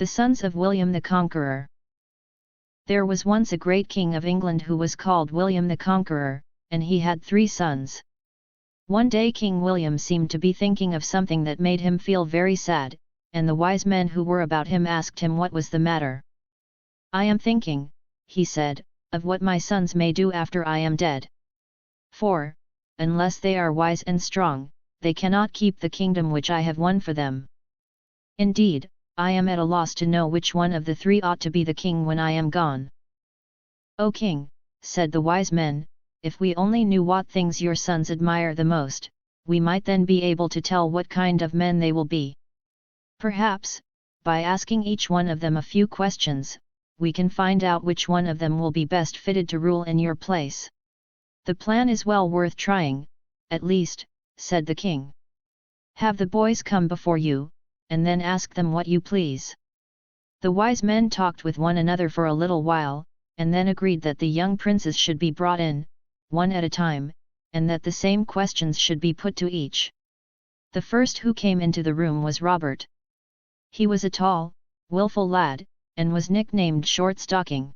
The sons of William the Conqueror. There was once a great king of England who was called William the Conqueror, and he had 3 sons. One day King William seemed to be thinking of something that made him feel very sad, and the wise men who were about him asked him what was the matter. "I am thinking," he said, "of what my sons may do after I am dead. For, unless they are wise and strong, they cannot keep the kingdom which I have won for them. Indeed, I am at a loss to know which one of the 3 ought to be the king when I am gone." "O king," said the wise men, "if we only knew what things your sons admire the most, we might then be able to tell what kind of men they will be. Perhaps, by asking each one of them a few questions, we can find out which one of them will be best fitted to rule in your place." "The plan is well worth trying, at least," said the king. "Have the boys come before you, and then ask them what you please." The wise men talked with one another for a little while, and then agreed that the young princes should be brought in, one at a time, and that the same questions should be put to each. The first who came into the room was Robert. He was a tall, willful lad, and was nicknamed Short Stocking.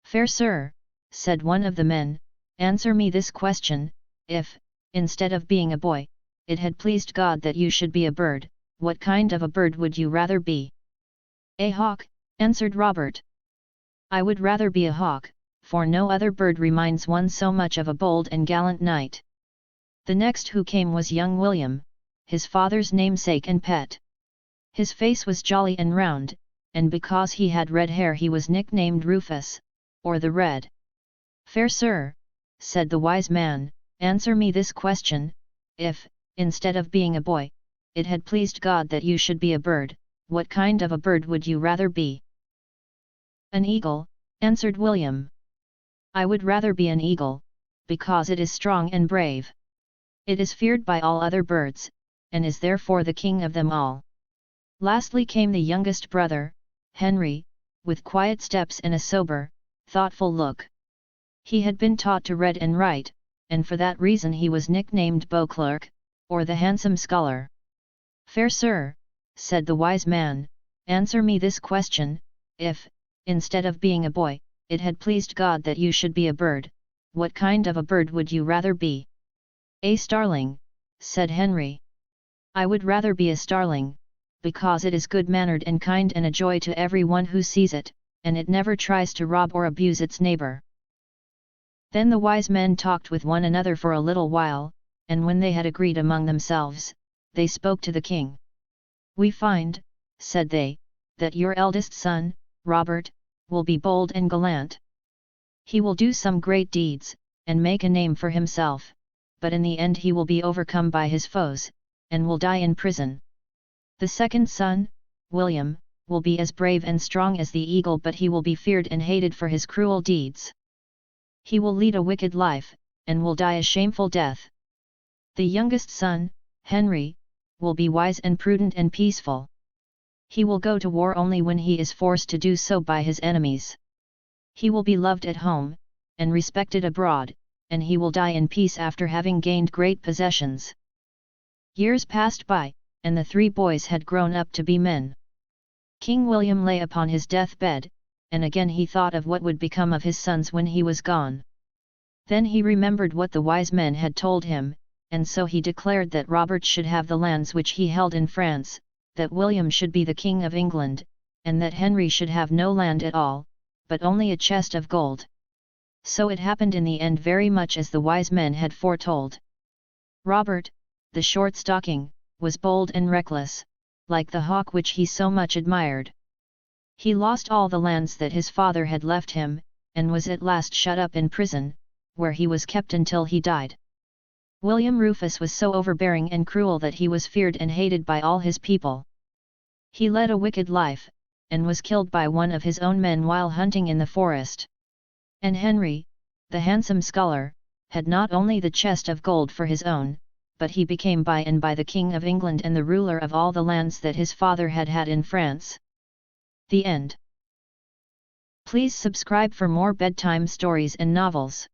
"Fair sir," said one of the men, "answer me this question: if, instead of being a boy, it had pleased God that you should be a bird, what kind of a bird would you rather be?" "A hawk," answered Robert. "I would rather be a hawk, for no other bird reminds one so much of a bold and gallant knight." The next who came was young William, his father's namesake and pet. His face was jolly and round, and because he had red hair he was nicknamed Rufus, or the Red. "Fair sir," said the wise man, "answer me this question: if, instead of being a boy, it had pleased God that you should be a bird, what kind of a bird would you rather be?" "An eagle," answered William. "I would rather be an eagle, because it is strong and brave. It is feared by all other birds, and is therefore the king of them all." Lastly came the youngest brother, Henry, with quiet steps and a sober, thoughtful look. He had been taught to read and write, and for that reason he was nicknamed Beauclerk, or the handsome scholar. "Fair sir," said the wise man, "answer me this question: if, instead of being a boy, it had pleased God that you should be a bird, what kind of a bird would you rather be?" "A starling," said Henry. "I would rather be a starling, because it is good-mannered and kind and a joy to every one who sees it, and it never tries to rob or abuse its neighbor." Then the wise men talked with one another for a little while, and when they had agreed among themselves, they spoke to the king. "We find," said they, "that your eldest son, Robert, will be bold and gallant. He will do some great deeds, and make a name for himself, but in the end he will be overcome by his foes, and will die in prison. The second son, William, will be as brave and strong as the eagle, but he will be feared and hated for his cruel deeds. He will lead a wicked life, and will die a shameful death. The youngest son, Henry, will be wise and prudent and peaceful. He will go to war only when he is forced to do so by his enemies. He will be loved at home, and respected abroad, and he will die in peace after having gained great possessions." Years passed by, and the 3 boys had grown up to be men. King William lay upon his deathbed, and again he thought of what would become of his sons when he was gone. Then he remembered what the wise men had told him, and so he declared that Robert should have the lands which he held in France, that William should be the King of England, and that Henry should have no land at all, but only a chest of gold. So it happened in the end very much as the wise men had foretold. Robert, the Short Stocking, was bold and reckless, like the hawk which he so much admired. He lost all the lands that his father had left him, and was at last shut up in prison, where he was kept until he died. William Rufus was so overbearing and cruel that he was feared and hated by all his people. He led a wicked life, and was killed by one of his own men while hunting in the forest. And Henry, the handsome scholar, had not only the chest of gold for his own, but he became by and by the King of England and the ruler of all the lands that his father had had in France. The end. Please subscribe for more bedtime stories and novels.